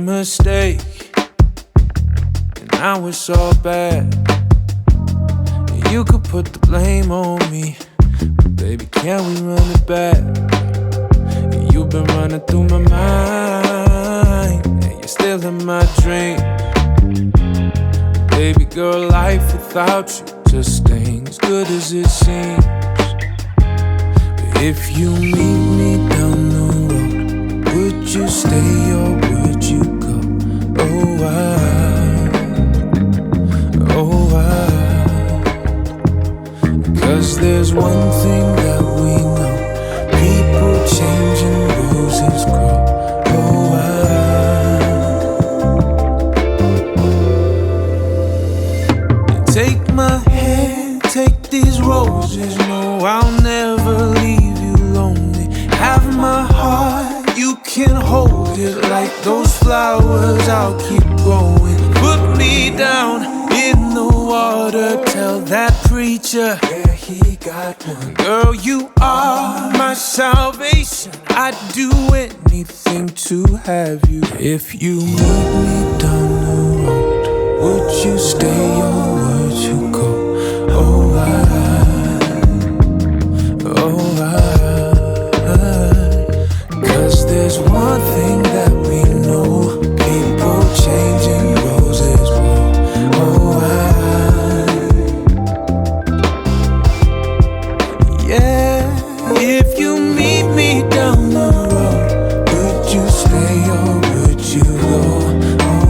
mistake, and now it's all bad. And you could put the blame on me, but baby, can we run it back? And you've been running through my mind, and you're still in my dream. Baby girl, life without you just ain't as good as it seems. But if you meet me down the road, would you stay or would you go? Oh, why? 'Cause there's one thing that we know, people change and roses grow. Oh, take my hand, take these roses. No, I'll never leave you lonely. Have my heart, you can hold it like those flowers. I'll keep growing. Put me down in the water. Tell that preacher, yeah, he got one. Girl, you are my salvation. I'd do anything to have you. If you meet me down the road, would you stay or would you go? Oh, Cause there's one thing that we know, people change and roses grow. Oh, yeah, if you meet me down the road, would you stay or would you go? Oh,